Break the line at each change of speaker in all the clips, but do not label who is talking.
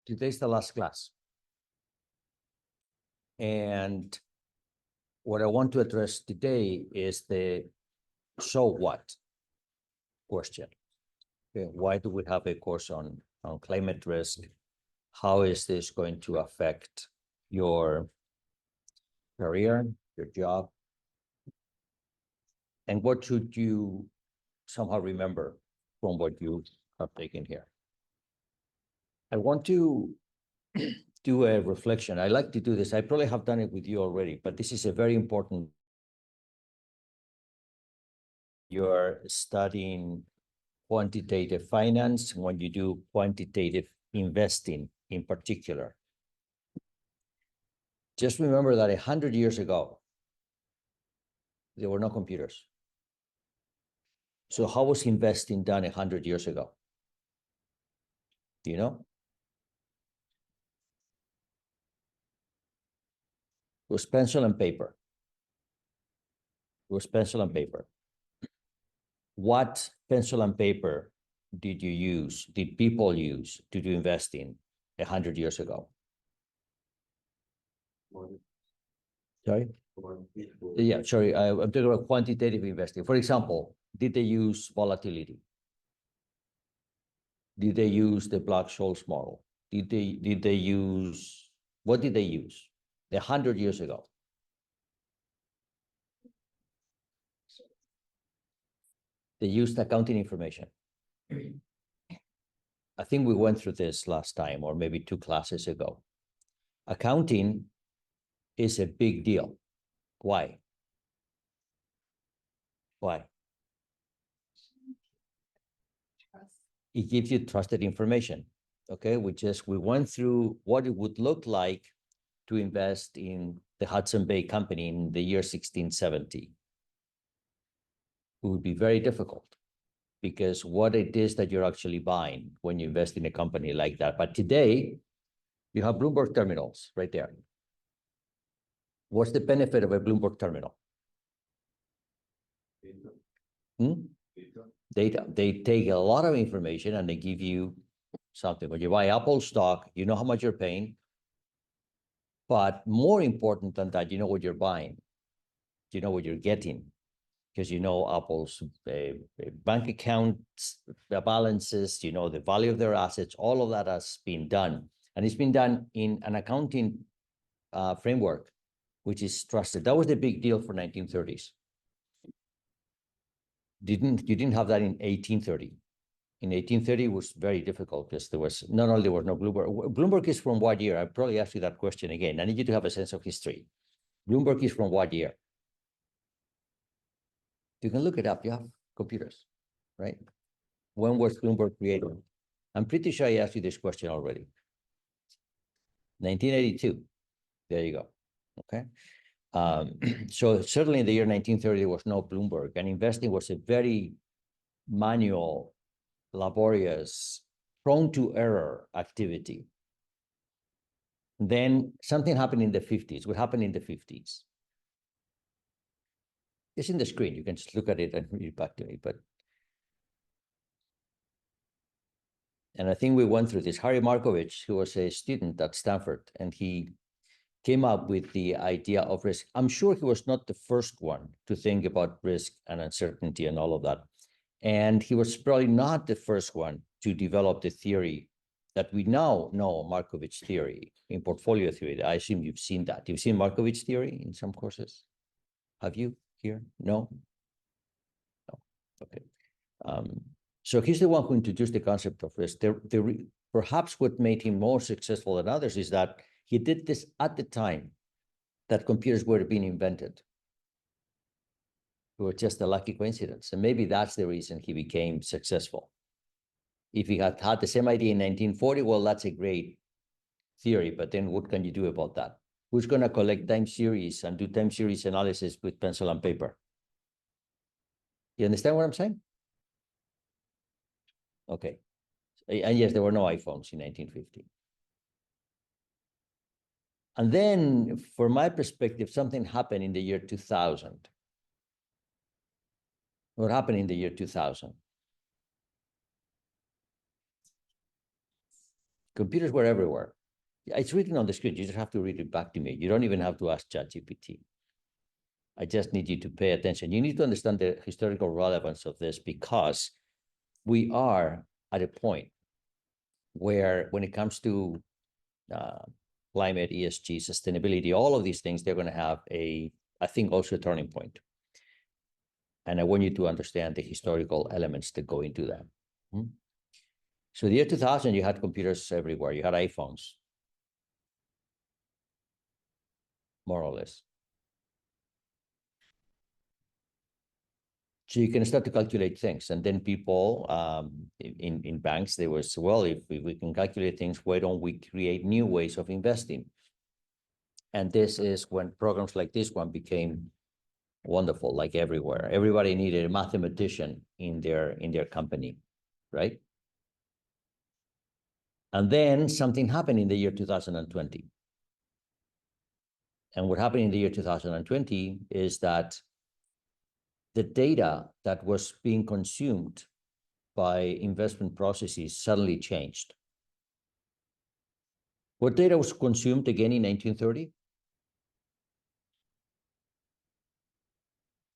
Today's the last class. And what I want to address today is the so what question. Okay, why do we have a course on climate risk? How is this going to affect your career, your job? And what should you somehow remember from what you have taken here? I want to do a reflection. I like to do this. I probably have done it with you already, but this is a very important. You're studying quantitative finance when you do quantitative investing in particular. Just remember that 100 years ago, there were no computers. So how was investing done 100 years ago? Do you know? It was pencil and paper. It was pencil and paper. What pencil and paper did you use, did people use to do investing 100 years ago? Sorry? Yeah, sorry, I'm talking about quantitative investing. For example, did they use volatility? Did they use the Black-Scholes model? Did they use, what did they use 100 years ago? They used accounting information. I think we went through this last time, or maybe 2 classes ago. Accounting is a big deal. Why? Why? It gives you trusted information. Okay, we went through what it would look like to invest in the Hudson Bay Company in the year 1670. It would be very difficult because what it is that you're actually buying when you invest in a company like that. But today, you have Bloomberg terminals right there. What's the benefit of a Bloomberg terminal? Data. They take a lot of information and they give you something. When you buy Apple stock, you know how much you're paying. But more important than that, you know what you're buying. You know what you're getting. Because you know Apple's bank accounts, the balances, you know the value of their assets, all of that has been done. And it's been done in an accounting framework, which is trusted. That was the big deal for 1930s. You didn't have that in 1830. In 1830, it was very difficult because there was not only there was no Bloomberg. Bloomberg is from what year? I probably asked you that question again. I need you to have a sense of history. Bloomberg is from what year? You can look it up. You have computers, right? When was Bloomberg created? I'm pretty sure I asked you this question already. 1982. There you go. Okay. So certainly in the year 1930, there was no Bloomberg, and investing was a very manual, laborious, prone to error activity. Then something happened in the 50s. What happened in the 50s? It's in the screen. You can just look at it and read it back to me. And I think we went through this. Harry Markovich, who was a student at Stanford, and he came up with the idea of risk. I'm sure he was not the first one to think about risk and uncertainty and all of that. And he was probably not the first one to develop the theory that we now know, Markovich theory, in portfolio theory. I assume you've seen that. You've seen Markovich theory in some courses? Have you here? No? No. Okay. So he's the one who introduced the concept of risk. Perhaps what made him more successful than others is that he did this at the time that computers were being invented. It was just a lucky coincidence. And maybe that's the reason he became successful. If he had had the same idea in 1940, well, that's a great theory, but then what can you do about that? Who's going to collect time series and do time series analysis with pencil and paper? You understand what I'm saying? Okay. And yes, there were no iPhones in 1950. And then, from my perspective, something happened in the year 2000. What happened in the year 2000? Computers were everywhere. It's written on the screen. You just have to read it back to me. You don't even have to ask ChatGPT. I just need you to pay attention. You need to understand the historical relevance of this, because we are at a point where, when it comes to climate, ESG, sustainability, all of these things, they're going to have I think, also a turning point. And I want you to understand the historical elements that go into that. So the year 2000, you had computers everywhere. You had iPhones, more or less. So you can start to calculate things. And then people in banks, they were, well, if we can calculate things, why don't we create new ways of investing? And this is when programs like this one became wonderful, like everywhere. Everybody needed a mathematician in their company, right? And then something happened in the year 2020. And what happened in the year 2020 is that the data that was being consumed by investment processes suddenly changed. What data was consumed again in 1930?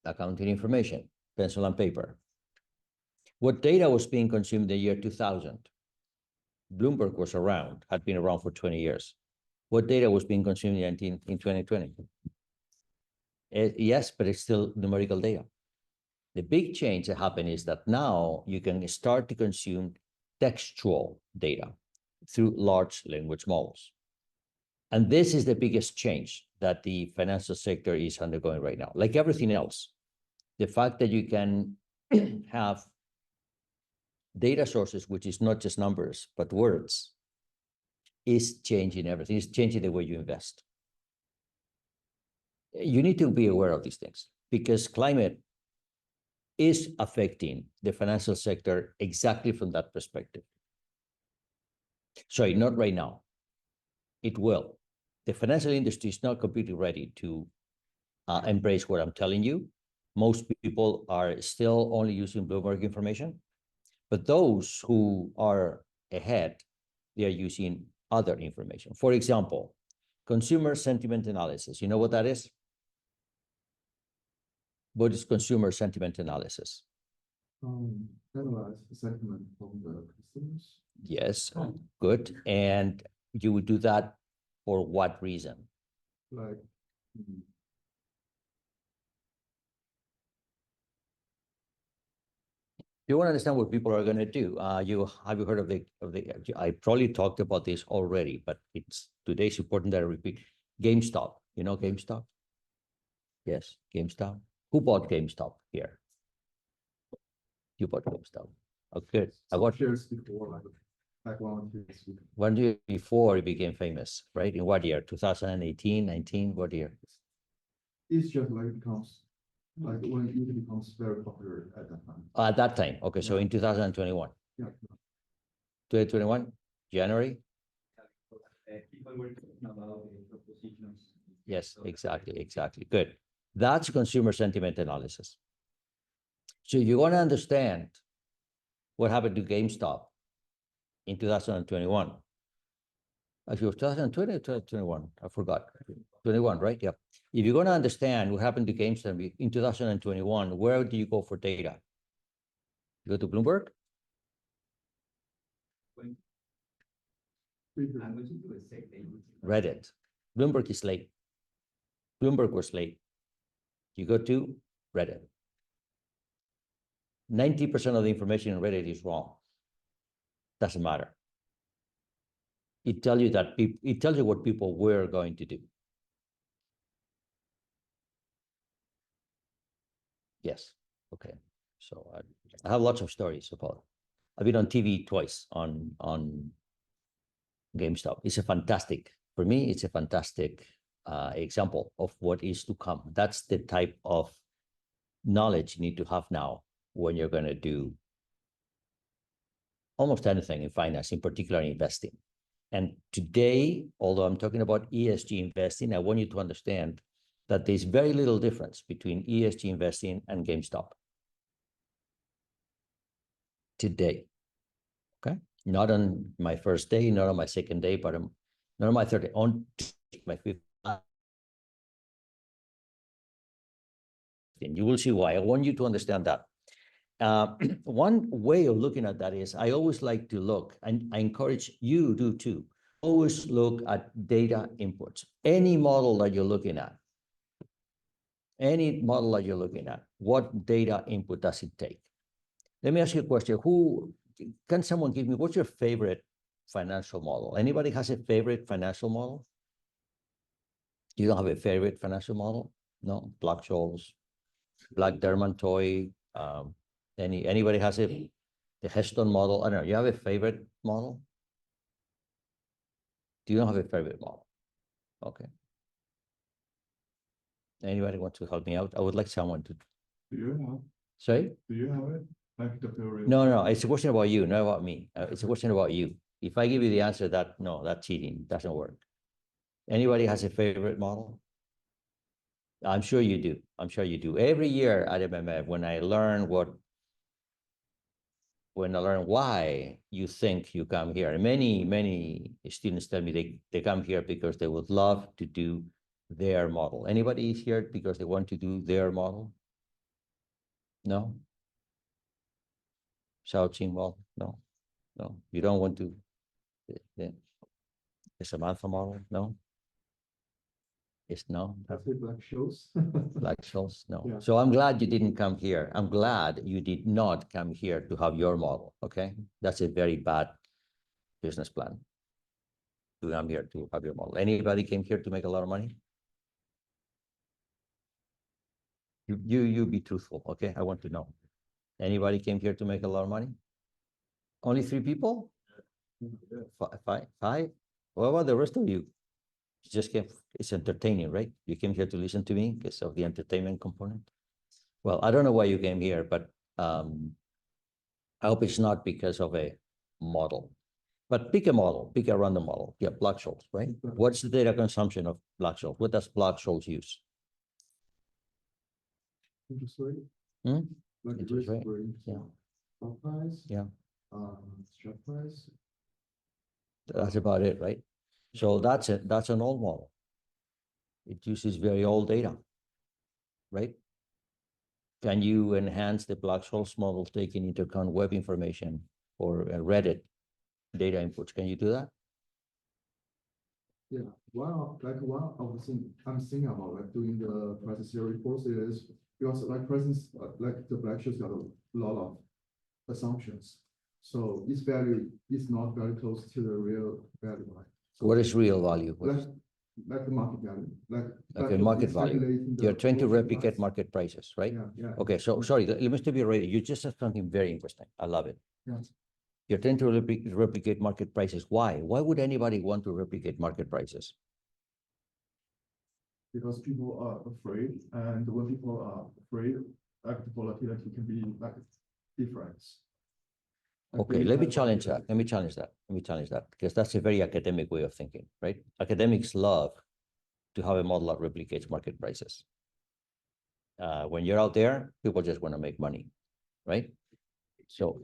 Accounting information, pencil and paper. What data was being consumed in the year 2000? Bloomberg was around, had been around for 20 years. What data was being consumed in 2020? Yes, but it's still numerical data. The big change that happened is that now you can start to consume textual data through large language models. And this is the biggest change that the financial sector is undergoing right now. Like everything else, the fact that you can have data sources, which is not just numbers, but words, is changing everything. It's changing the way you invest. You need to be aware of these things, because climate is affecting the financial sector exactly from that perspective. Sorry, not right now. It will. The financial industry is not completely ready to embrace what I'm telling you. Most people are still only using Bloomberg information, but those who are ahead, they are using other information. For example, consumer sentiment analysis. You know what that is? What is consumer sentiment analysis?
Analyze the sentiment from the customers.
Yes, good. And you would do that for what reason?
Like,
You want to understand what people are going to do. Have you heard of the I probably talked about this already, but today's important that I repeat. GameStop. You know GameStop? Yes, GameStop. Who bought GameStop here? You bought GameStop. Oh, good. I watched
shares before, like 1 year before.
1 year before it became famous, right? In what year? 2018, 19, what year?
It's just like becomes, like when it becomes very popular at that time.
At that time. Okay, so in 2021.
Yeah.
2021, January?
People were talking about the propositions.
Yes, exactly. Good. That's consumer sentiment analysis. So you want to understand what happened to GameStop in 2021. Actually, it was 2020 or 2021? I forgot. 21, right? Yep. If you're going to understand what happened to GameStop in 2021, where do you go for data? You go to Bloomberg? Reddit. Bloomberg is late. Bloomberg was late. You go to Reddit. 90% of the information in Reddit is wrong. Doesn't matter. It tells you it tells you what people were going to do. Yes. Okay. So I have lots of stories about it. I've been on TV twice on GameStop. For me, it's a fantastic example of what is to come. That's the type of knowledge you need to have now when you're going to do almost anything in finance, in particular in investing. And today, although I'm talking about ESG investing, I want you to understand that there's very little difference between ESG investing and GameStop today. Okay, Not on my first day, not on my second day, but not on my third day, on my fifth. You will see why. I want you to understand that. One way of looking at that is I always like to look, and I encourage you to do too. Always look at data inputs. Any model that you're looking at, what data input does it take? Let me ask you a question. Can someone give me, what's your favorite financial model? Anybody has a favorite financial model? You don't have a favorite financial model? No? Black-Scholes, Black-Derman-Toy, anybody has the Heston model? I don't know. You have a favorite model? Do you don't have a favorite model? Okay. Anybody want to help me out? I would like someone to.
Do you have?
Sorry?
Do you have it? Like the favorite?
No. It's a question about you, not about me. It's a question about you. If I give you the answer that's cheating. Doesn't work. Anybody has a favorite model? I'm sure you do. I'm sure you do. Every year at MMF, when I learn why you think you come here, and many students tell me they come here because they would love to do their model. Anybody here because they want to do their model? No? Xiaoqing model? No. You don't want to the Samantha model? No? It's no.
That's it, Black-Scholes.
Black-Scholes? No.
Yeah.
So I'm glad you didn't come here. I'm glad you did not come here to have your model, okay? That's a very bad business plan. To come here to have your model. Anybody came here to make a lot of money? You be truthful, okay? I want to know. Anybody came here to make a lot of money? Only 3 people? Five? What about the rest of you? You just came, it's entertaining, right? You came here to listen to me because of the entertainment component. Well, I don't know why you came here, but I hope it's not because of a model. But pick a model, pick a random model. Yeah, Black-Scholes, right? What's the data consumption of Black-Scholes? What does Black-Scholes use?
Interest rate.
Hmm?
Like
Interest
risk
rate,
rate.
yeah.
Stock price.
Yeah.
Strike price.
That's about it, right? So that's an old model. It uses very old data, right? Can you enhance the Black-Scholes model taking into account web information or Reddit data inputs? Can you do that?
Yeah, one of the things I'm thinking about, like doing the price theory courses, because like presence, like the Black-Scholes got a lot of assumptions. So its value is not very close to the real value, right? So
What is real value?
like the market value,
Okay, market value.
calculating the
You're trying to
closing
replicate
price.
market prices, right?
Yeah.
Okay, so sorry, let me stop you right there. You just said something very interesting. I love it.
Yeah.
You're trying to replicate market prices. Why? Why would anybody want to replicate market prices?
Because people are afraid, and when people are afraid, like the volatility can be like different.
Okay, let me challenge that, because that's a very academic way of thinking, right? Academics love to have a model that replicates market prices. When you're out there, people just want to make money, right? So,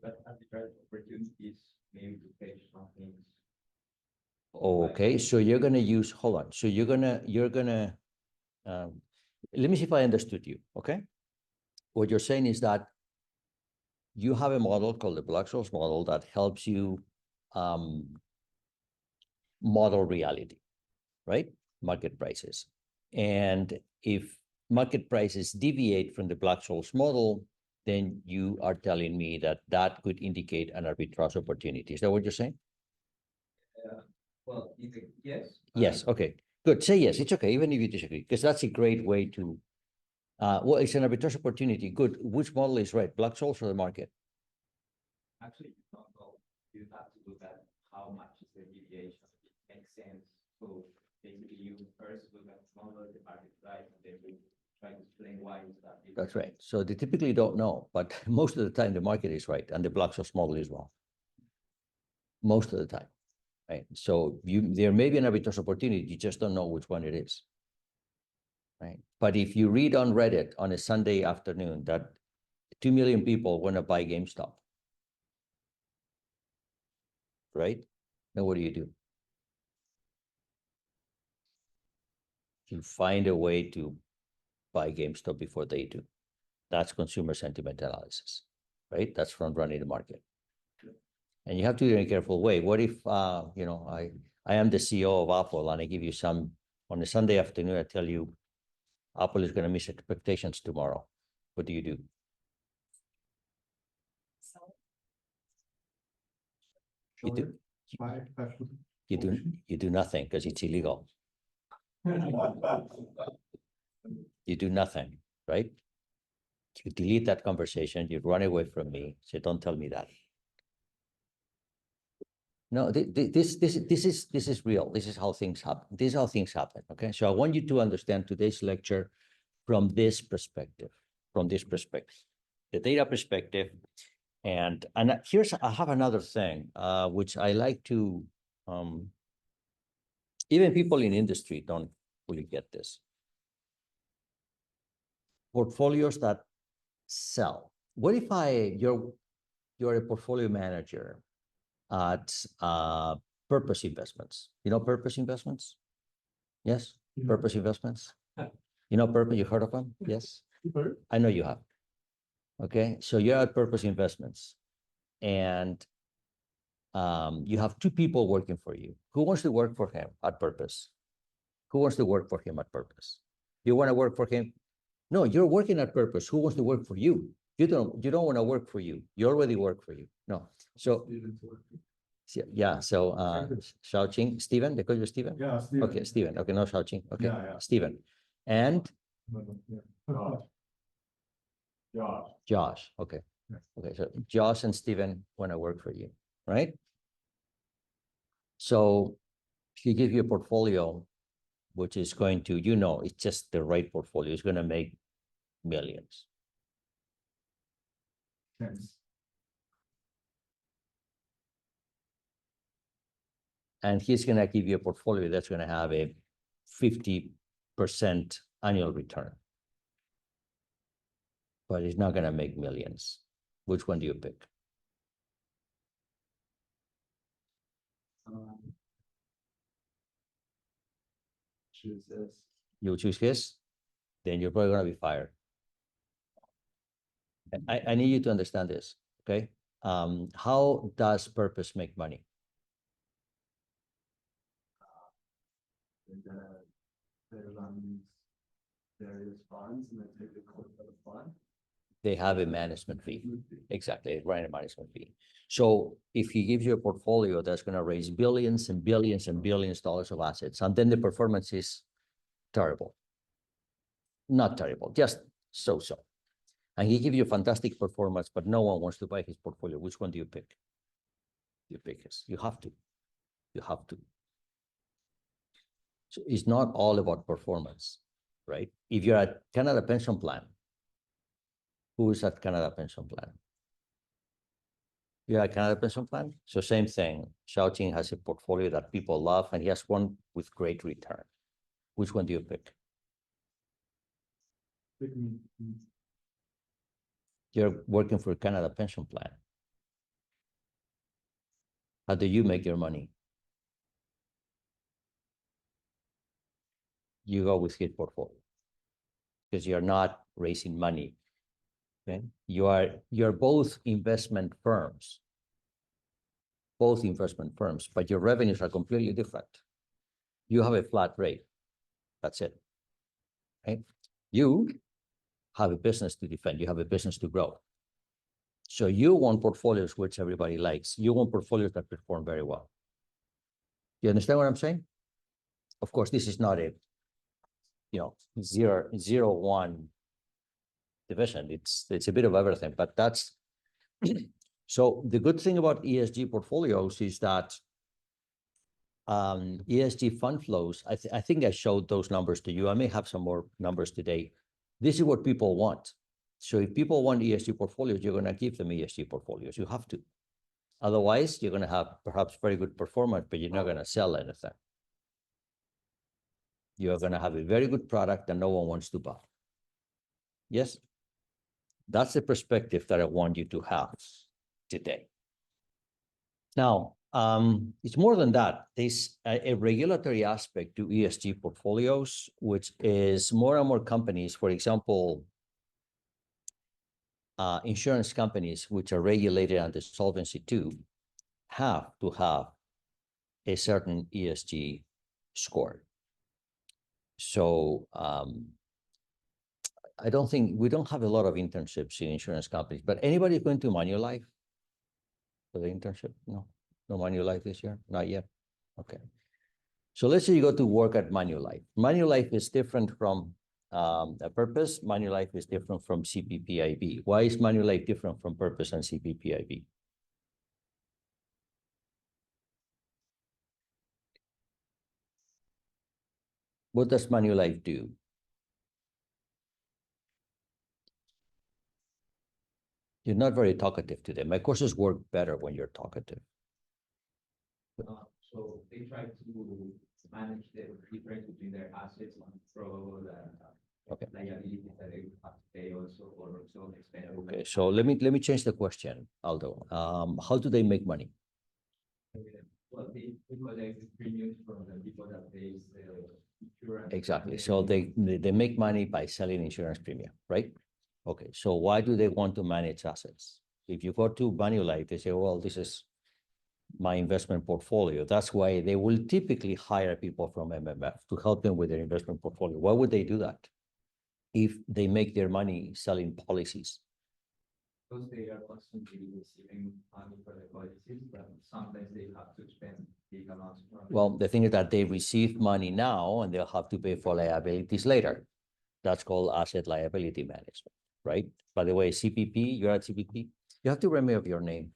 But arbitrage opportunities maybe to pay something.
okay, so you're gonna use, hold on. So you're gonna, let me see if I understood you, okay? What you're saying is that you have a model called the Black-Scholes model that helps you model reality, right? Market prices. And if market prices deviate from the Black-Scholes model, then you are telling me that that could indicate an arbitrage opportunity. Is that what you're saying?
Well, yes.
Yes, okay, good. Say yes, it's okay, even if you disagree, because that's a great way to, well, it's an arbitrage opportunity. Good. Which model is right, Black-Scholes or the market?
Actually, you don't know. You have to look at how much is the deviation. It makes sense. So basically, you first look at the market price, and then you try to explain why is that.
That's right. So they typically don't know, but most of the time the market is right and the Black-Scholes model is wrong. Most of the time, right? So there may be an arbitrage opportunity, you just don't know which one it is, right? But if you read on Reddit on a Sunday afternoon that 2 million people want to buy GameStop, right? Then what do? You find a way to buy GameStop before they do. That's consumer sentiment analysis, right? That's front running the market. And you have to do it in a careful way. What if, I am the CEO of Apple and I give you some, on a Sunday afternoon, I tell you, Apple is going to miss expectations tomorrow. What do? You do, you do nothing because it's illegal. You do nothing, right? You delete that conversation, you run away from me, so don't tell me that. No, this is real. This is how things happen. This is how things happen. Okay, so I want you to understand today's lecture from this perspective, the data perspective. And here's, I have another thing, which I like to, even people in industry don't fully get this. Portfolios that sell. What if you're a portfolio manager at Purpose Investments? You know Purpose Investments? Yes, Purpose Investments. You know Purpose, you heard of them? Yes, I know you have. Okay, so you're at Purpose Investments and you have two people working for you. Who wants to work for him at Purpose? Who wants to work for him at Purpose? You want to work for him? No, you're working at Purpose. Who wants to work for you? You don't want to work for you. You already work for you. No. So yeah. So Xiaoqing, Stephen, they call you Stephen?
Yeah, Stephen.
Okay, Stephen. Okay, no Xiaoqing. Okay,
Yeah.
Stephen. And Josh. Okay. Okay, so Josh and Stephen want to work for you, right? So he gives you a portfolio, which is going to, it's just the right portfolio. It's going to make millions.
Thanks.
And he's going to give you a portfolio that's going to have a 50% annual return. But it's not going to make millions. Which one do you pick?
Choose this.
You choose his, then you're probably going to be fired. And I need you to understand this, okay? How does Purpose make money?
They run these various funds and then take the code for the fund.
They have a management fee. Exactly, right, a management fee. So if he gives you a portfolio that's going to raise billions and billions and billions of dollars of assets, and then the performance is terrible. Not terrible, just so-so. And he gives you a fantastic performance, but no one wants to buy his portfolio. Which one do you pick? You pick his. You have to. You have to. So it's not all about performance, right? If you're at Canada Pension Plan, who is at Canada Pension Plan? You're at Canada Pension Plan? So same thing. Xiaoqing has a portfolio that people love, and he has one with great return. Which one do you pick?
Pick me.
You're working for Canada Pension Plan. How do you make your money? You go with his portfolio because you're not raising money. Okay? You're both investment firms, but your revenues are completely different. You have a flat rate. That's it. Right? You have a business to defend. You have a business to grow. So you want portfolios which everybody likes. You want portfolios that perform very well. You understand what I'm saying? Of course, this is not a 0-1 division. It's a bit of everything, but that's so the good thing about ESG portfolios is that ESG fund flows, I think I showed those numbers to you. I may have some more numbers today. This is what people want. So if people want ESG portfolios, you're going to give them ESG portfolios. You have to. Otherwise, you're going to have perhaps very good performance, but you're not going to sell anything. You're going to have a very good product that no one wants to buy. Yes? That's the perspective that I want you to have today. Now, It's more than that. There's a regulatory aspect to ESG portfolios, which is more and more companies, for example, insurance companies, which are regulated under Solvency II, have to have a certain ESG score. So I don't think we don't have a lot of internships in insurance companies, but anybody going to Manulife for the internship? No, no Manulife this year, not yet. Okay. So let's say you go to work at Manulife. Manulife is different from a Purpose. Manulife is different from CPPIB. Why is Manulife different from Purpose and CPPIB? What does Manulife do? You're not very talkative today. My courses work better when you're talkative.
So they try to manage the difference between their assets and fraud and liabilities that they have to pay also or so expensive.
Okay, so let me change the question, Aldo. How do they make money?
Well, because they premiums from the people that pays the insurance.
Exactly. So they make money by selling insurance premium, right? Okay. So why do they want to manage assets? If you go to Manulife, they say, well, this is my investment portfolio. That's why they will typically hire people from MMF to help them with their investment portfolio. Why would they do that if they make their money selling policies?
Because they are constantly receiving money for the policies, but sometimes they have to spend big amounts.
Well, the thing is that they receive money now and they'll have to pay for liabilities later. That's called asset liability management, right? By the way, CPP, you're at CPP. You have to remember your name.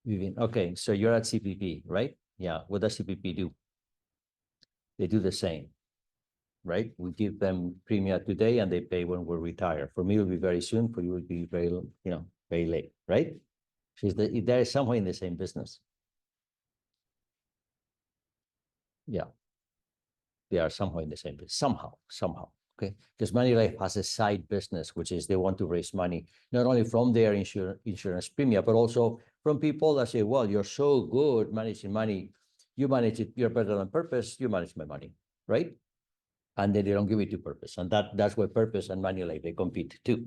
Vivian. Okay, so you're at CPP, right? Yeah. What does CPP do? They do the same, right? We give them premium today and they pay when we retire. For me, it will be very soon. For you, it will be very, very late, right? So there is somewhere in the same business. Yeah. They are somehow in the same business, somehow. Okay, because Manulife has a side business, which is they want to raise money, not only from their insurance premium, but also from people that say, well, you're so good managing money. You manage it, you're better than Purpose, you manage my money, right? And then they don't give it to Purpose. And that's where Purpose and Manulife, they compete too.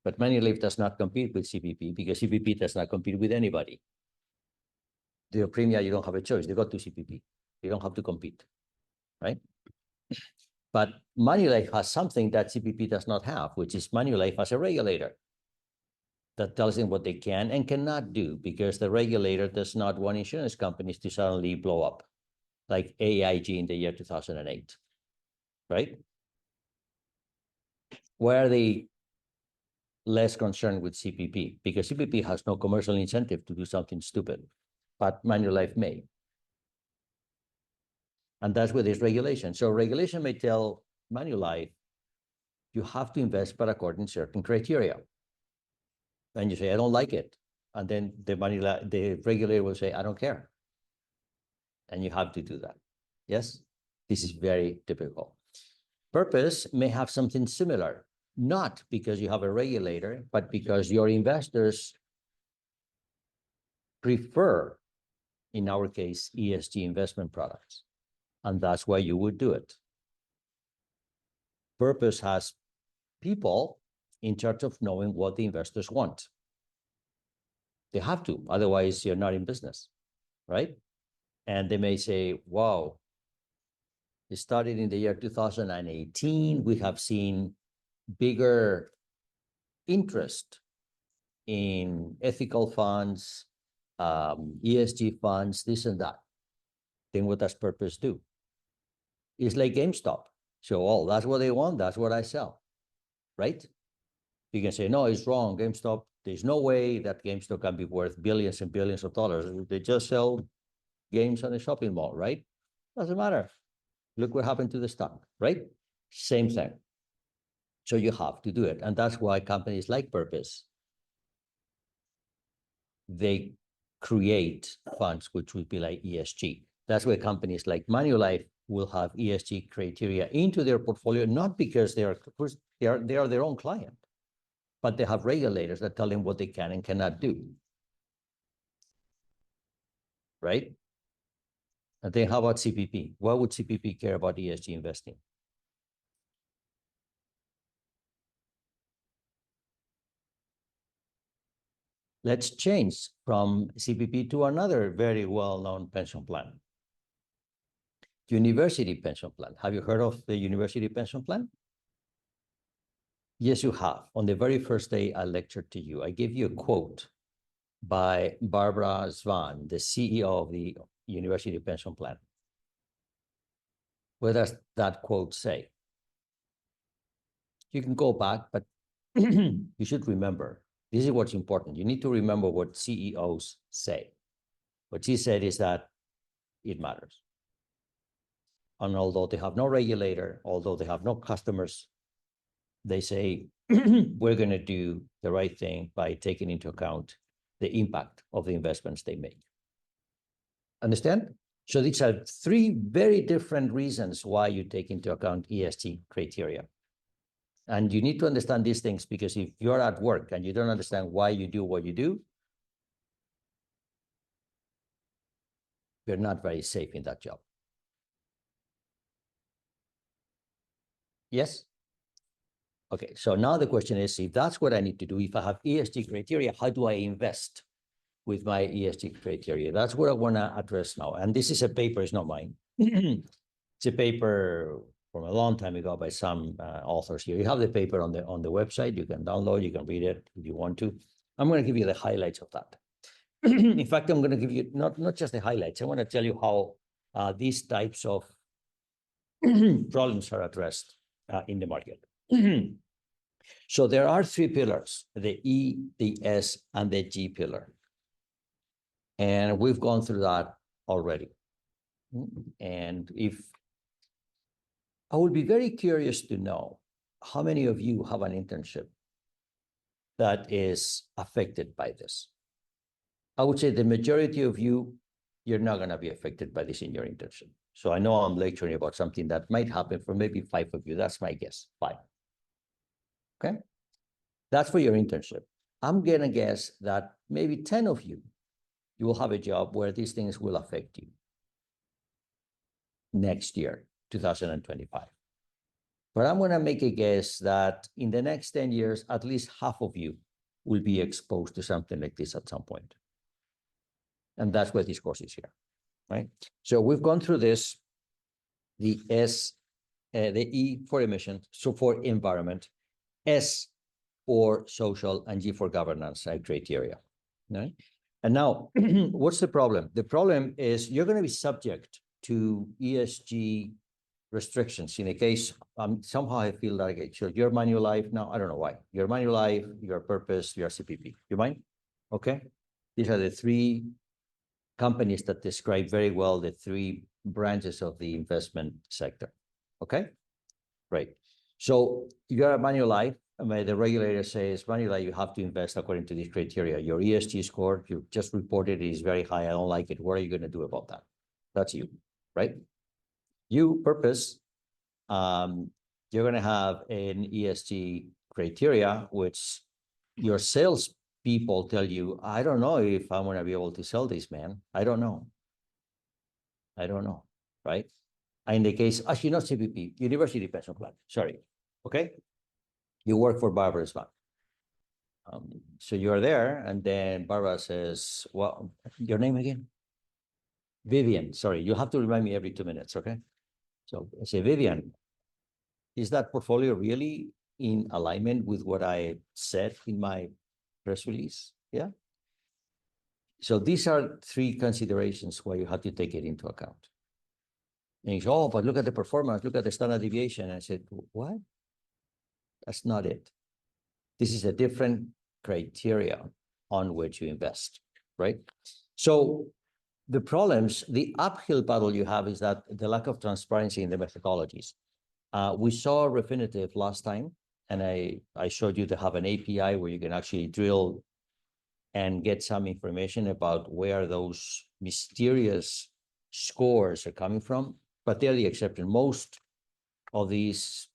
But Manulife does not compete with CPP because CPP does not compete with anybody. Their premium, you don't have a choice. They go to CPP. You don't have to compete, right? But Manulife has something that CPP does not have, which is Manulife has a regulator that tells them what they can and cannot do because the regulator does not want insurance companies to suddenly blow up like AIG in the year 2008, right? Why are they less concerned with CPP? Because CPP has no commercial incentive to do something stupid, but Manulife may. And that's where there's regulation. So regulation may tell Manulife, you have to invest, but according to certain criteria. And you say, I don't like it. And then the regulator will say, I don't care. And you have to do that. Yes, this is very typical. Purpose may have something similar, not because you have a regulator, but because your investors prefer, in our case, ESG investment products. And that's why you would do it. Purpose has people in charge of knowing what the investors want. They have to, otherwise you're not in business, right? And they may say, wow, it started in the year 2018. We have seen bigger interest in ethical funds, ESG funds, this and that. Then what does Purpose do? It's like GameStop. So, oh, that's what they want. That's what I sell, right? You can say, no, it's wrong. GameStop, there's no way that GameStop can be worth billions and billions of dollars. They just sell games on a shopping mall, right? Doesn't matter. Look what happened to the stock, right? Same thing. So you have to do it. And that's why companies like Purpose, they create funds which would be like ESG. That's why companies like Manulife will have ESG criteria into their portfolio, not because they are their own client, but they have regulators that tell them what they can and cannot do. right? And then how about CPP? Why would CPP care about ESG investing? Let's change from CPP to another very well-known pension plan. University pension plan. Have you heard of the university pension plan? Yes, you have. On the very first day I lectured to you, I gave you a quote by Barbara Swan, the CEO of the university pension plan. What does that quote say? You can go back, but you should remember, this is what's important. You need to remember what CEOs say. What she said is that it matters. And although they have no regulator, although they have no customers, they say, we're going to do the right thing by taking into account the impact of the investments they make. Understand? So these are three very different reasons why you take into account ESG criteria. And you need to understand these things, because if you're at work and you don't understand why you do what you do, you're not very safe in that job. Yes? Okay, so now the question is, if that's what I need to do, if I have ESG criteria, how do I invest with my ESG criteria? That's what I want to address now. And this is a paper, it's not mine. It's a paper from a long time ago by some authors here. You have the paper on the website. You can download, you can read it if you want to. I'm going to give you the highlights of that. In fact, I'm going to give you not just the highlights. I want to tell you how these types of problems are addressed in the market. So there are three pillars, the E, the S, and the G pillar. And we've gone through that already. And if I would be very curious to know how many of you have an internship that is affected by this. I would say the majority of you, you're not going to be affected by this in your internship. So I know I'm lecturing about something that might happen for maybe 5 of you. That's my guess, 5. Okay? That's for your internship. I'm going to guess that maybe 10 of you, you will have a job where these things will affect you next year, 2025. But I'm going to make a guess that in the next 10 years, at least half of you will be exposed to something like this at some point. And that's where this course is here, right? So we've gone through this, the S, the E for emissions, so for environment, S for social, and G for governance criteria, right? And now, what's the problem? The problem is you're going to be subject to ESG restrictions in a case, somehow I feel like it's your Manulife now, I don't know why, your Manulife, your purpose, your CPP, you mind? Okay, these are the three companies that describe very well the three branches of the investment sector, okay? Right, so you're a Manulife, the regulator says, Manulife, you have to invest according to these criteria. Your ESG score, you just reported, is very high, I don't like it, what are you gonna do about that? That's you, right? You, purpose, you're going to have an ESG criteria, which your sales people tell you, I don't know if I'm going to be able to sell this, man. I don't know. I don't know, right? In the case, actually not CPP, University Pension Plan, sorry, okay? You work for Barbara Swan. So you're there, and then Barbara says, well, your name again? Vivian, sorry, you have to remind me every 2 minutes, okay? So I say, Vivian, is that portfolio really in alignment with what I said in my press release? Yeah. So these are 3 considerations where you have to take it into account. And you say, oh, but look at the performance, look at the standard deviation. I said, what? That's not it. This is a different criteria on which you invest, right? So the problems, the uphill battle you have is that the lack of transparency in the methodologies. We saw Refinitiv last time, and I showed you to have an API where you can actually drill and get some information about where those mysterious scores are coming from, but they're the exception. Most of these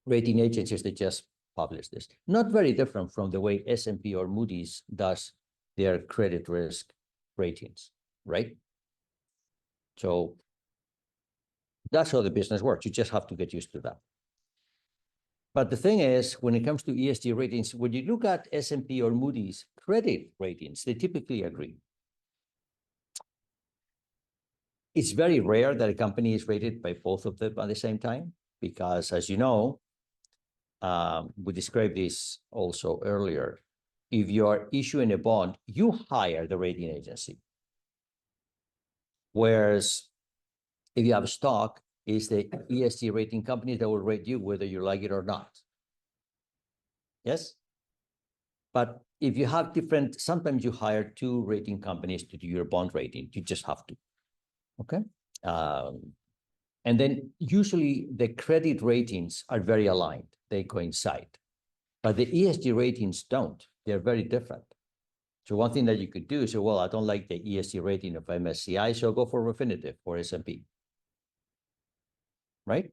rating agencies, they just publish this. Not very different from the way S&P or Moody's does their credit risk ratings, right? So that's how the business works. You just have to get used to that. But the thing is, when it comes to ESG ratings, when you look at S&P or Moody's credit ratings, they typically agree. It's very rare that a company is rated by both of them at the same time, because as you know, we described this also earlier. If you are issuing a bond, you hire the rating agency. Whereas if you have a stock, it's the ESG rating company that will rate you whether you like it or not. Yes? But if you have different, sometimes you hire two rating companies to do your bond rating. You just have to. Okay? And then usually the credit ratings are very aligned. They coincide. But the ESG ratings don't. They're very different. So one thing that you could do is say, well, I don't like the ESG rating of MSCI, so go for Refinitiv or S&P. Right?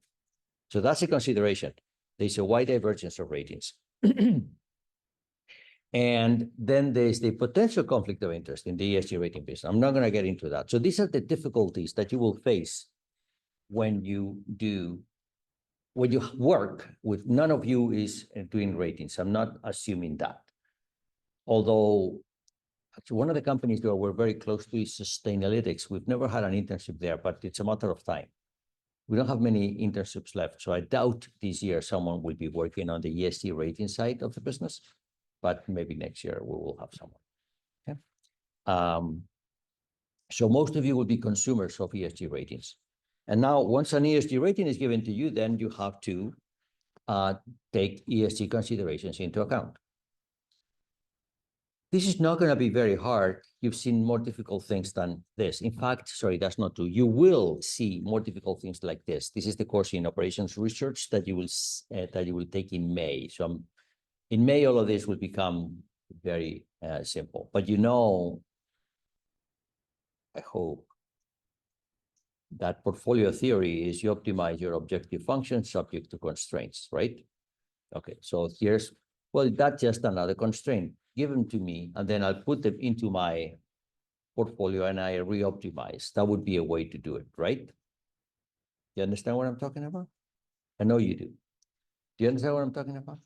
So that's a consideration. There's a wide divergence of ratings. And then there's the potential conflict of interest in the ESG rating business. I'm not going to get into that. So these are the difficulties that you will face when you work with, none of you is doing ratings. I'm not assuming that. Although actually one of the companies that we're very close to is Sustainalytics. We've never had an internship there, but it's a matter of time. We don't have many internships left. So I doubt this year someone will be working on the ESG rating side of the business, but maybe next year we will have someone. Okay. So most of you will be consumers of ESG ratings. And now once an ESG rating is given to you, then you have to take ESG considerations into account. This is not going to be very hard. You've seen more difficult things than this. In fact, sorry, that's not true. You will see more difficult things like this. This is the course in operations research that you will take in May. So in May, all of this will become very simple. But you know, I hope that portfolio theory is you optimize your objective function subject to constraints, right? Okay, so here's, well, that's just another constraint. Give them to me, and then I'll put them into my portfolio and I re-optimize. That would be a way to do it, right? You understand what I'm talking about? I know you do. Do you understand what I'm talking about?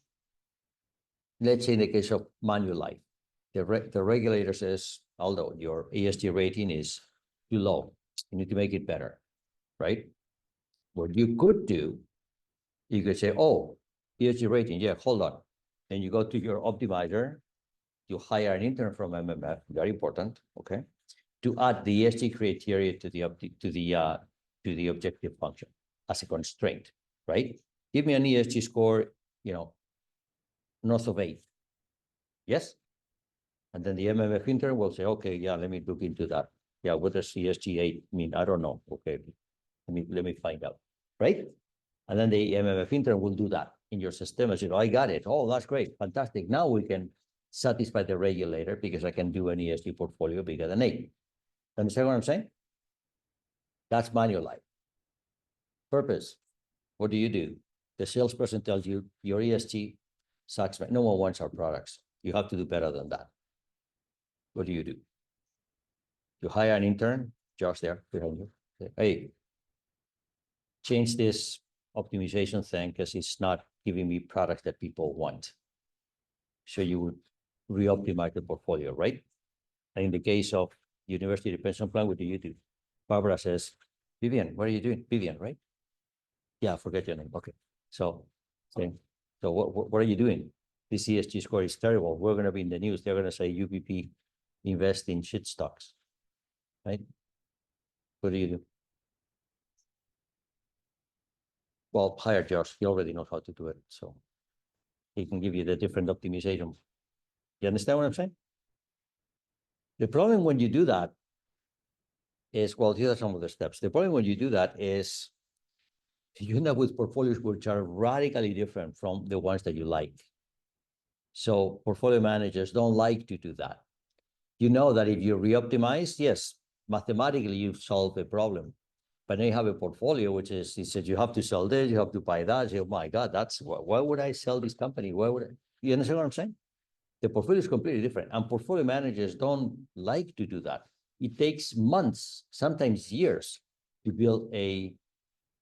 Let's say in the case of Manulife, the regulator says, although your ESG rating is too low, you need to make it better, right? What you could do, you could say, oh, ESG rating, yeah, hold on. And you go to your optimizer, you hire an intern from MMF, very important, okay, to add the ESG criteria to the objective function as a constraint, right? Give me an ESG score, you know, north of 8. Yes? And then the MMF intern will say, okay, yeah, let me look into that. Yeah, what does ESG 8 mean? I don't know. Okay, let me find out, right? And then the MMF intern will do that in your system. As you know, I got it. Oh, that's great, fantastic. Now we can satisfy the regulator because I can do an ESG portfolio bigger than 8. Understand what I'm saying? That's Manulife. Purpose. What do? The salesperson tells you your ESG sucks. No one wants our products. You have to do better than that. What do? You hire an intern, Josh there behind you. Say, hey, change this optimization thing because it's not giving me products that people want. So you would re-optimize the portfolio, right? And in the case of university pension plan, what do? Barbara says, Vivian, what are you doing? Vivian, right? Yeah, forget your name. Okay. So what are you doing? This ESG score is terrible. We're going to be in the news. They're going to say UBP invest in shit stocks, right? What do? Well, hire Josh. He already knows how to do it. So he can give you the different optimization. You understand what I'm saying? The problem when you do that is, well, here are some of the steps. The problem when you do that is you end up with portfolios which are radically different from the ones that you like. So portfolio managers don't like to do that. You know that if you re-optimize, yes, mathematically you've solved the problem. But then you have a portfolio, which is, he said, you have to sell this, you have to buy that. You say, oh my God, why would I sell this company? Why would I? You understand what I'm saying? The portfolio is completely different. And portfolio managers don't like to do that it takes months, sometimes years, to build an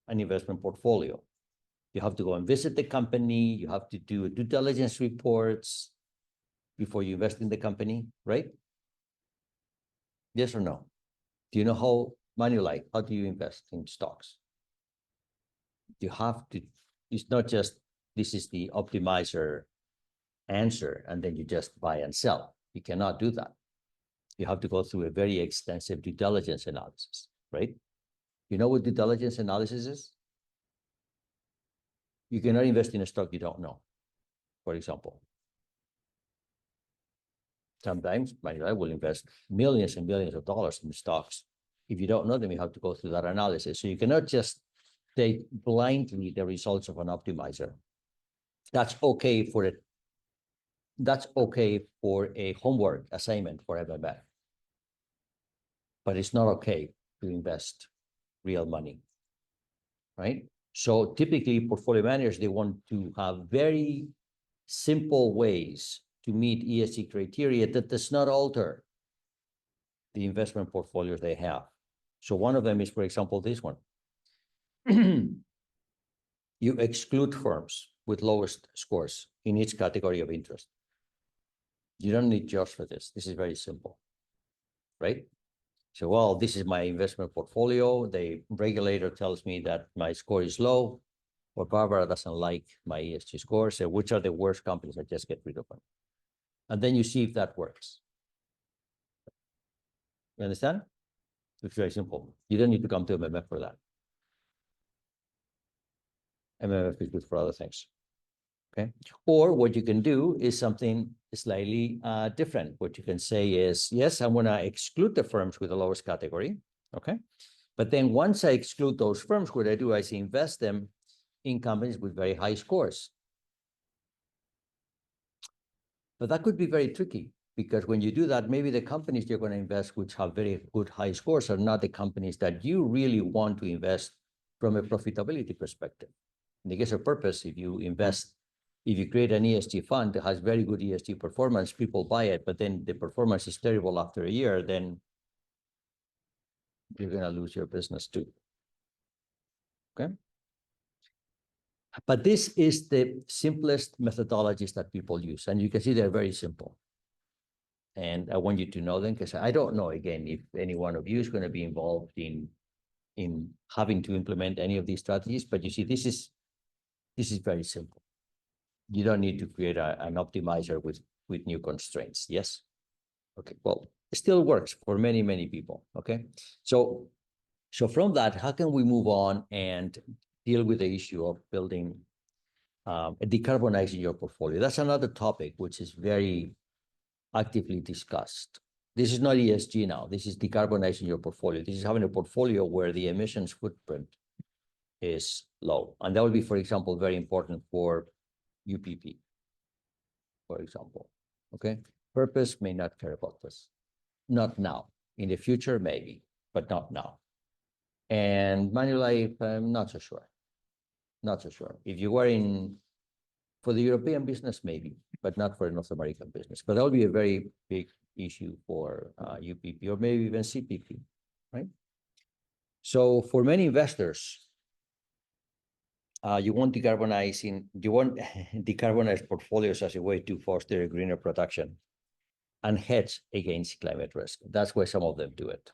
investment portfolio. You have to go and visit the company. You have to do due diligence reports before you invest in the company, right? Yes or no? Do you know how, Manuel, how do you invest in stocks? You have to, it's not just, this is the optimizer answer, and then you just buy and sell. You cannot do that. You have to go through a very extensive due diligence analysis, right? You know what due diligence analysis is? You cannot invest in a stock you don't know, for example. Sometimes Manuel will invest millions and millions of dollars in stocks. If you don't know them, you have to go through that analysis. So you cannot just take blindly the results of an optimizer. That's okay for it. That's okay for a homework assignment for MMF. But it's not okay to invest real money, right? So typically portfolio managers, they want to have very simple ways to meet ESG criteria that does not alter the investment portfolios they have. So one of them is, for example, this one. You exclude firms with lowest scores in each category of interest. You don't need jobs for this. This is very simple, right? So, well, this is my investment portfolio. The regulator tells me that my score is low, or Barbara doesn't like my ESG score. So which are the worst companies? I just get rid of them. And then you see if that works. You understand? It's very simple. You don't need to come to MMF for that. MMF is good for other things. Okay. Or what you can do is something slightly different. What you can say is, yes, I'm going to exclude the firms with the lowest category. Okay. But then once I exclude those firms, what I do is invest them in companies with very high scores. But that could be very tricky, because when you do that, maybe the companies you're going to invest which have very good high scores are not the companies that you really want to invest from a profitability perspective. In the case of Purpose, if you create an ESG fund that has very good ESG performance, people buy it, but then the performance is terrible after a year, then you're going to lose your business too. Okay. But this is the simplest methodologies that people use. And you can see they're very simple. And I want you to know them, because I don't know, again, if any one of you is going to be involved in having to implement any of these strategies. But you see, this is very simple. You don't need to create an optimizer with new constraints. Yes. Okay. Well, it still works for many, many people. Okay. So from that, how can we move on and deal with the issue of building, decarbonizing your portfolio? That's another topic which is very actively discussed. This is not ESG now. This is decarbonizing your portfolio. This is having a portfolio where the emissions footprint is low. And that would be, for example, very important for UPP, for example. Okay. Purpose may not care about this. Not now. In the future, maybe, but not now. And Manulife, I'm not so sure. Not so sure. If you were for the European business, maybe, but not for the North American business. But that would be a very big issue for UPP, or maybe even CPP, right? So for many investors, you want decarbonized portfolios as a way to foster a greener production and hedge against climate risk. That's why some of them do it.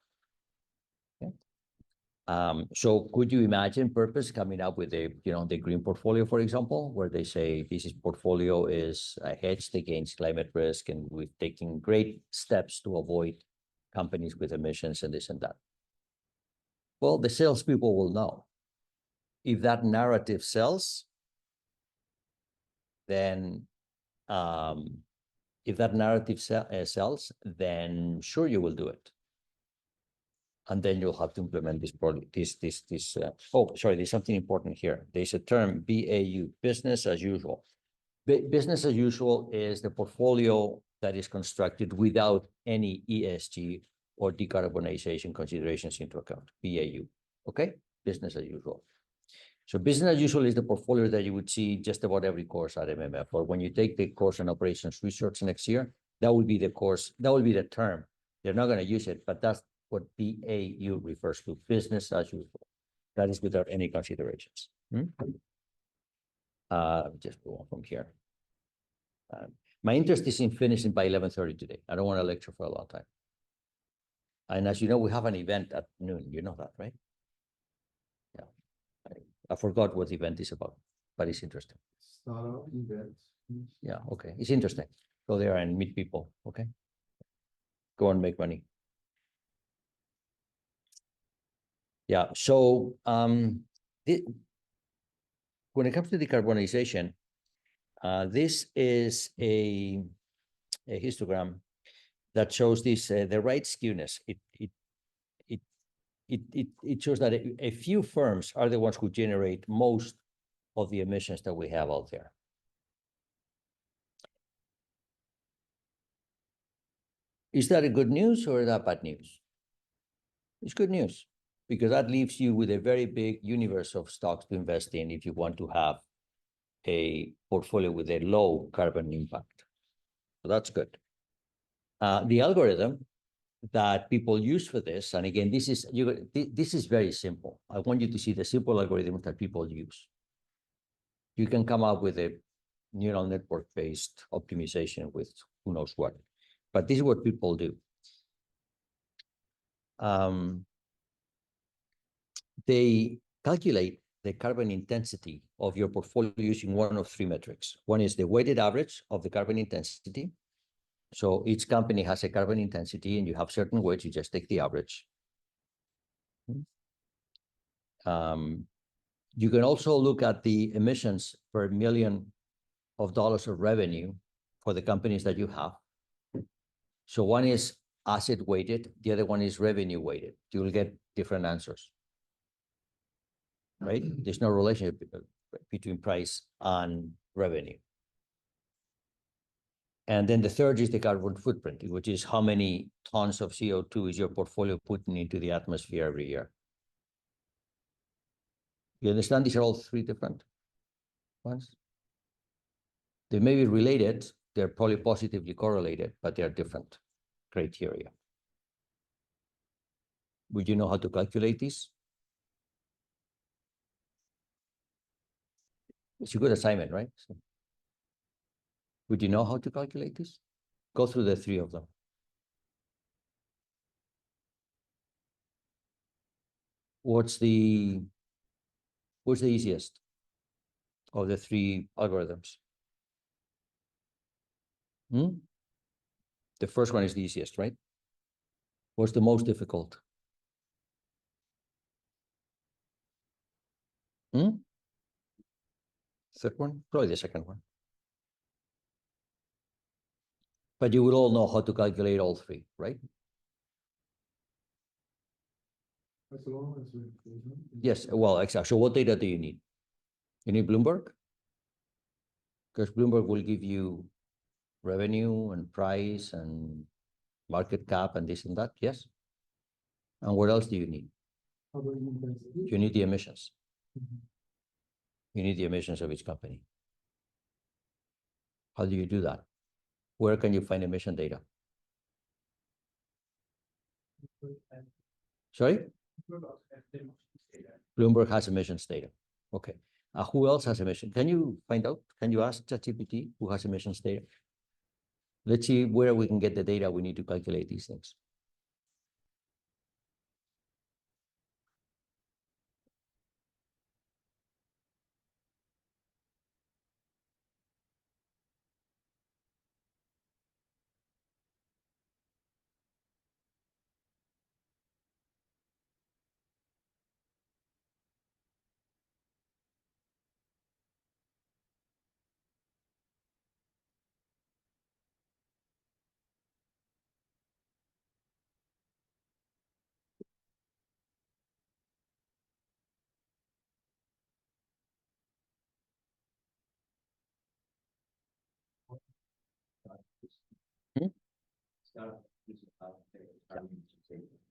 Okay. So could you imagine Purpose coming up with the green portfolio, for example, where they say this portfolio is hedged against climate risk, and we're taking great steps to avoid companies with emissions and this and that? Well, the salespeople will know. If that narrative sells, then sells, then sure, you will do it. And then you'll have to implement this product. There's something important here. There's a term, BAU, business as usual. Business as usual is the portfolio that is constructed without any ESG or decarbonization considerations into account. BAU. Okay, business as usual. So business as usual is the portfolio that you would see just about every course at MMF. Or when you take the course on operations research next year, that will be the course, that will be the term. They're not going to use it, but what BAU refers to, business as usual. That is without any considerations. Just go on from here. My interest is in finishing by 11:30 today. I don't want to lecture for a long time. And as you know, we have an event at noon. You know that, right? Yeah. I forgot what the event is about, but it's interesting.
Startup event.
Yeah, okay. It's interesting. Go there and meet people, okay? Go and make money. Yeah, so when it comes to decarbonization, this is a histogram that shows this the right skewness. It shows that a few firms are the ones who generate most of the emissions that we have out there. Is that a good news or is that bad news? It's good news because that leaves you with a very big universe of stocks to invest in if you want to have a portfolio with a low carbon impact. So that's good. The algorithm that people use for this, and again, this is very simple. I want you to see the simple algorithm that people use. You can come up with a neural network-based optimization with who knows what, but this is what people do. They calculate the carbon intensity of your portfolio using one of three metrics. One is the weighted average of the carbon intensity. So each company has a carbon intensity and you have certain weights, you just take the average. You can also look at the emissions per $1 million of revenue for the companies that you have. So one is asset weighted, the other one is revenue weighted. You will get different answers, right? There's no relationship between price and revenue. And then the third is the carbon footprint, which is how many tons of CO2 is your portfolio putting into the atmosphere every year. You understand these are all three different ones? They may be related, they're probably positively correlated, but they're different criteria. Would you know how to calculate this? It's a good assignment, right? So, would you know how to calculate this? Go through the three of them. What's the easiest of the three algorithms? The first one is the easiest, right? What's the most difficult? Third one? Probably the second one. But you will all know how to calculate all three, right?
As long as we.
Yes, well, exactly. So what data do you need? You need Bloomberg? Because Bloomberg will give you revenue and price and market cap and this and that, yes? And what else do you need? You need the emissions. You need the emissions of each company. How do you do that? Where can you find emission data? Sorry? Bloomberg has emissions data. Okay. Who else has emissions? Can you find out? Can you ask ChatGPT who has emissions data? Let's see where we can get the data we need to calculate these things.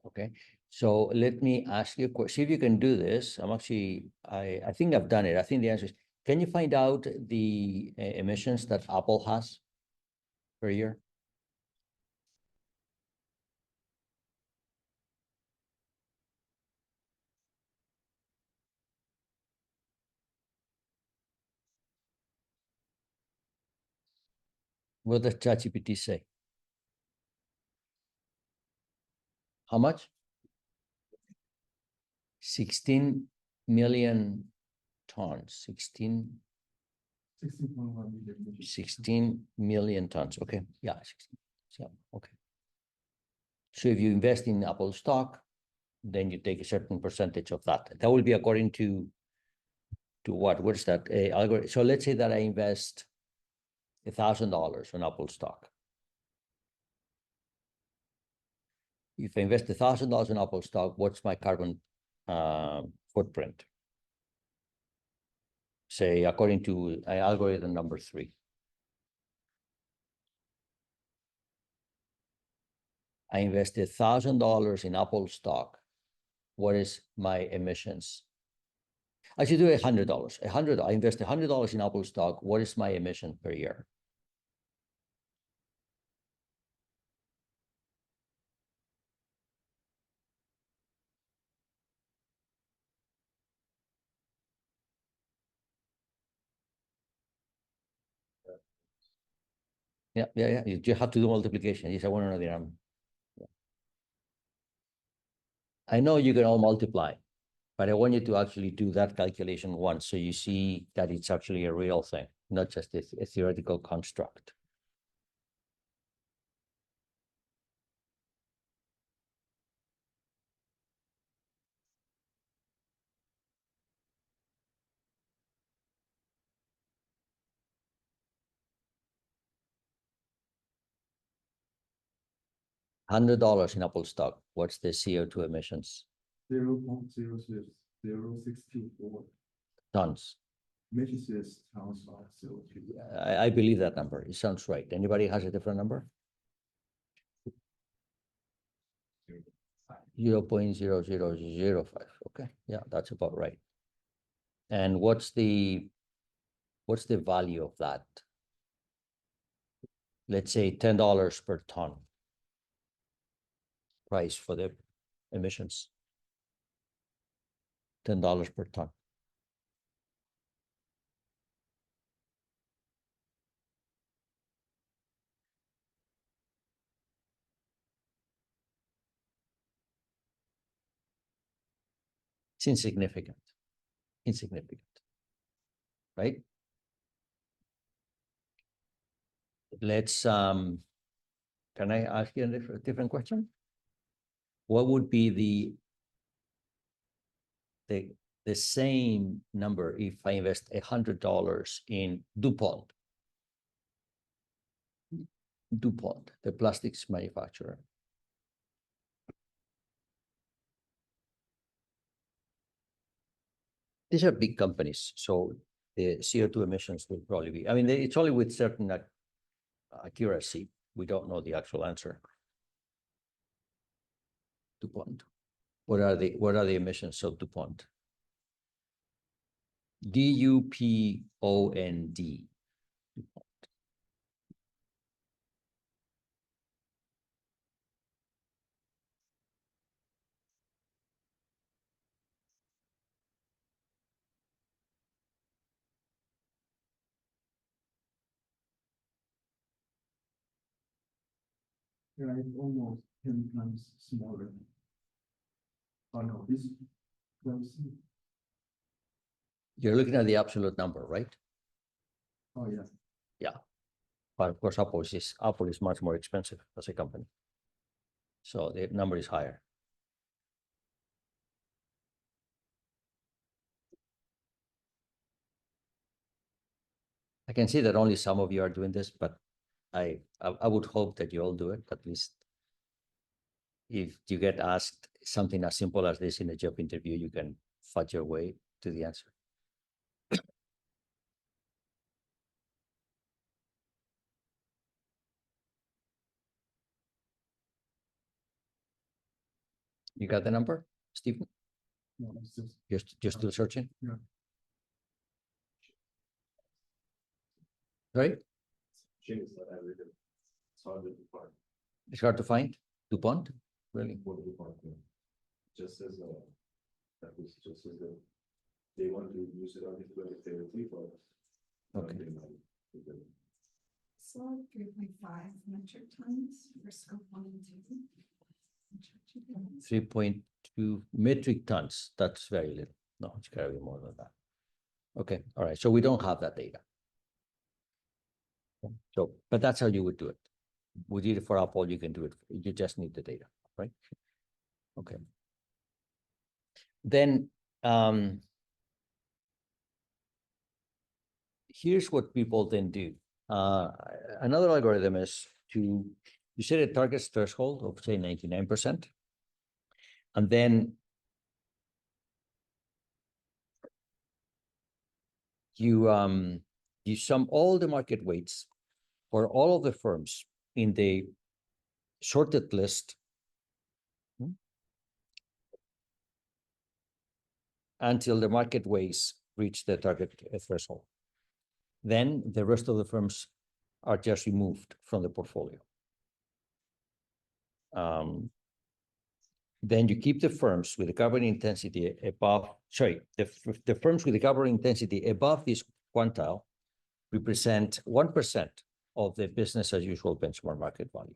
Okay, so let me ask you a question. See if you can do this. I think I've done it. I think the answer is, can you find out the emissions that Apple has per year? What does ChatGPT say? How much? 16 million tons. 16
16.1 million.
16 million tons. Okay. Yeah. 16. Yeah. Okay. So if you invest in Apple stock, then you take a certain percentage of that. That will be according to what? What is that? Algorithm. So let's say that I invest $1,000 on Apple stock. If I invest $1,000 in Apple stock, what's my carbon footprint? Say, according to algorithm number 3. I invested $1,000 in Apple stock. What is my emissions? I should do $100. I invest $100 in Apple stock. What is my emission per year? Yeah. You have to do multiplication. Yes, I want to know the number. Yeah. I know you can all multiply, but I want you to actually do that calculation once so you see that it's actually a real thing, not just a theoretical construct. $100 in Apple stock. What's the CO2 emissions?
0.00624
Tons.
measures tons of CO2.
I believe that number. It sounds right. Anybody has a different number? 0.0005. Okay. Yeah, that's about right. And what's the value of that? Let's say $10 per ton price for the emissions. $10 per ton. It's insignificant. Right? Let's can I ask you a different question? What would be the same number if I invest $100 in DuPont? DuPont, the plastics manufacturer. These are big companies, so the CO2 emissions will probably be, I mean, it's only with certain accuracy. We don't know the actual answer. DuPont. What are the emissions of DuPont? DuPont.
Yeah, it's almost 10 times smaller. Oh no, this close.
You're looking at the absolute number, right?
Oh yeah.
Yeah. But of course, Apple is much more expensive as a company. So the number is higher. I can see that only some of you are doing this, but I would hope that you all do it. At least if you get asked something as simple as this in a job interview, you can fudge your way to the answer. You got the number, Stephen?
No, it's just
You're still searching?
Yeah.
Right?
James that I read it. It's hard to find.
It's hard to find. DuPont? Really?
What do you find? Just as that was just as they want to use it on the 2030, but
Okay.
saw 3.5 metric tons for scope 1 and 2.
3.2 metric tons. That's very little. No, it's gotta be more than that. Okay, all right. So we don't have that data. So, but that's how you would do it. We did it for Apple. You can do it. You just need the data, right? Okay. Then here's what people then do. Another algorithm is you set a target threshold of say 99%, and then you sum all the market weights for all of the firms in the shorted list until the market weights reach the target threshold. Then the rest of the firms are just removed from the portfolio. Then you keep the firms with the carbon intensity above, the firms with the carbon intensity above this quantile represent 1% of the business as usual benchmark market value.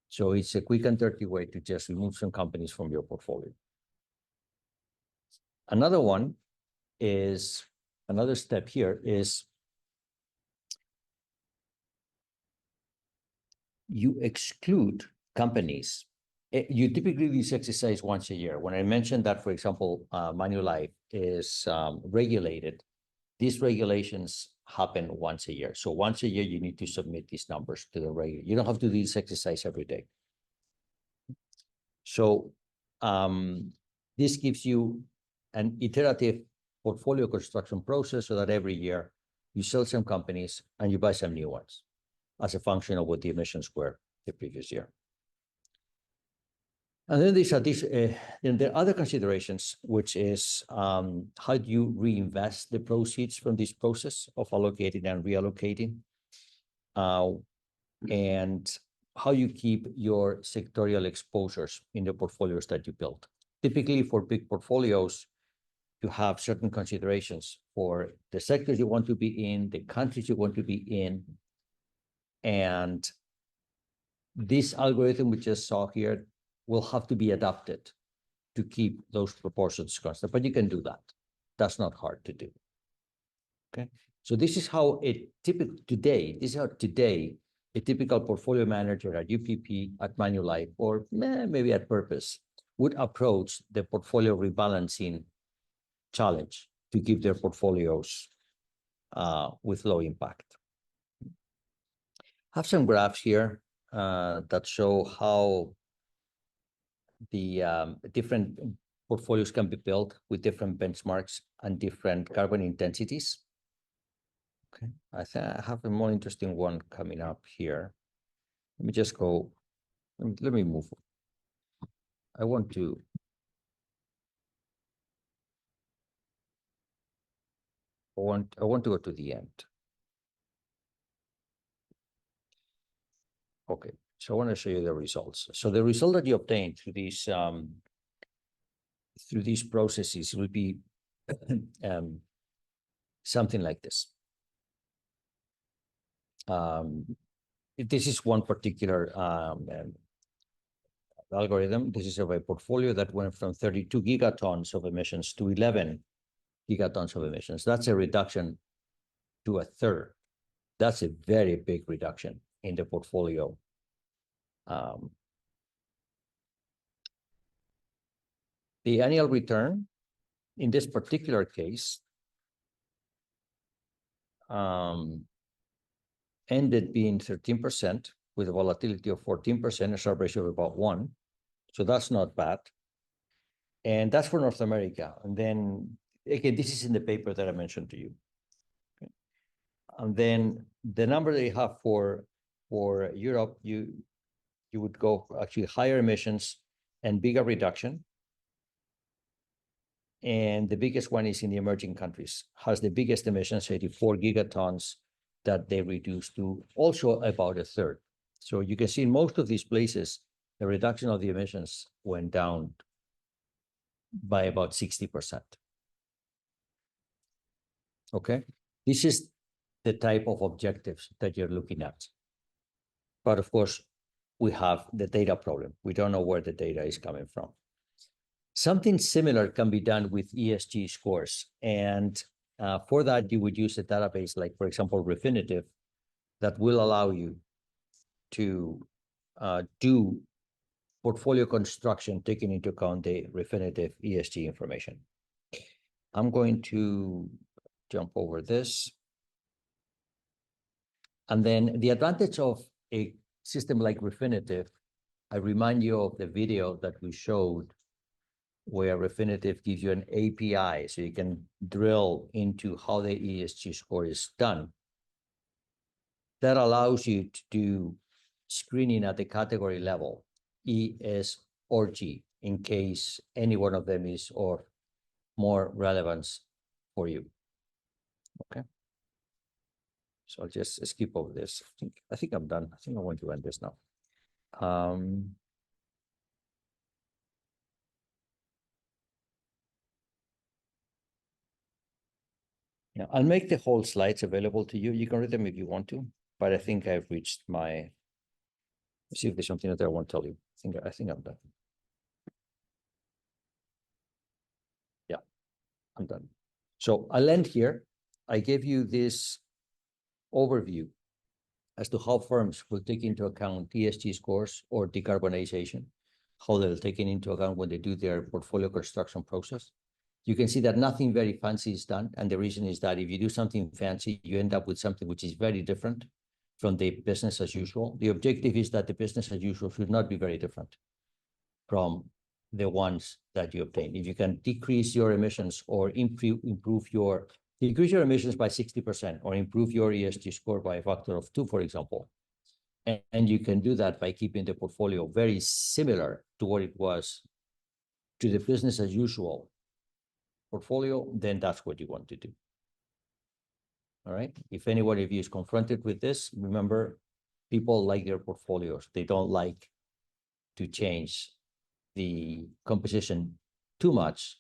So it's a quick and dirty way to just remove some companies from your portfolio. Another one is, another step here is you exclude companies. You typically do this exercise once a year. When I mentioned that, for example, Manulife is regulated, these regulations happen once a year. So once a year, you need to submit these numbers to the regulator. You don't have to do this exercise every day. So this gives you an iterative portfolio construction process so that every year you sell some companies and you buy some new ones as a function of what the emissions were the previous year. And then there are other considerations, which is how do you reinvest the proceeds from this process of allocating and reallocating, and how you keep your sectorial exposures in the portfolios that you build. Typically, for big portfolios, you have certain considerations for the sectors you want to be in, the countries you want to be in, and this algorithm we just saw here will have to be adapted to keep those proportions constant, but you can do that. That's not hard to do. Okay, so this is how a typical portfolio manager at UPP, at Manulife, or maybe at Purpose would approach the portfolio rebalancing challenge to keep their portfolios with low impact. I have some graphs here that show how the different portfolios can be built with different benchmarks and different carbon intensities. Okay, I have a more interesting one coming up here. Let me just go, let me move. I want to go to the end. Okay, so I want to show you the results. So the result that you obtain through these processes will be something like this. This is one particular algorithm. This is of a portfolio that went from 32 gigatons of emissions to 11 gigatons of emissions. That's a reduction to a third. That's a very big reduction in the portfolio. The annual return in this particular case ended being 13% with a volatility of 14%, a Sharpe ratio of about 1. So that's not bad. And that's for North America. And then, again, this is in the paper that I mentioned to you. Okay. And then the number that you have for Europe, you would go for actually higher emissions and bigger reduction. And the biggest one is in the emerging countries, has the biggest emissions, 84 gigatons, that they reduced to also about a third. So you can see in most of these places, the reduction of the emissions went down by about 60%. Okay, this is the type of objectives that you're looking at. But of course, we have the data problem. We don't know where the data is coming from. Something similar can be done with ESG scores. And for that, you would use a database like, for example, Refinitiv, that will allow you to do portfolio construction, taking into account the Refinitiv ESG information. I'm going to jump over this. And then the advantage of a system like Refinitiv, I remind you of the video that we showed where Refinitiv gives you an API, so you can drill into how the ESG score is done. That allows you to do screening at the category level, E, S, or G, in case any one of them is of more relevance for you. Okay. So I'll just skip over this. I think I'm done. I think I want to end this now. Yeah, I'll make the whole slides available to you. You can read them if you want to, but I think I've reached my. Let's see if there's something that I won't tell you. I think I'm done. Yeah, I'm done. So I'll end here. I gave you this overview as to how firms will take into account ESG scores or decarbonization, how they'll take it into account when they do their portfolio construction process. You can see that nothing very fancy is done. And the reason is that if you do something fancy, you end up with something which is very different from the business as usual. The objective is that the business as usual should not be very different from the ones that you obtain. If you can decrease your emissions or decrease your emissions by 60% or improve your ESG score by a factor of 2, for example, and you can do that by keeping the portfolio very similar to what it was to the business as usual portfolio, then that's what you want to do. All right. If any one of you is confronted with this, remember, people like their portfolios. They don't like to change the composition too much,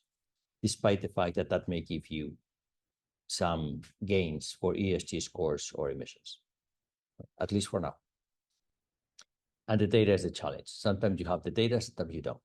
despite the fact that that may give you some gains for ESG scores or emissions, at least for now. And the data is a challenge. Sometimes you have the data, sometimes you don't.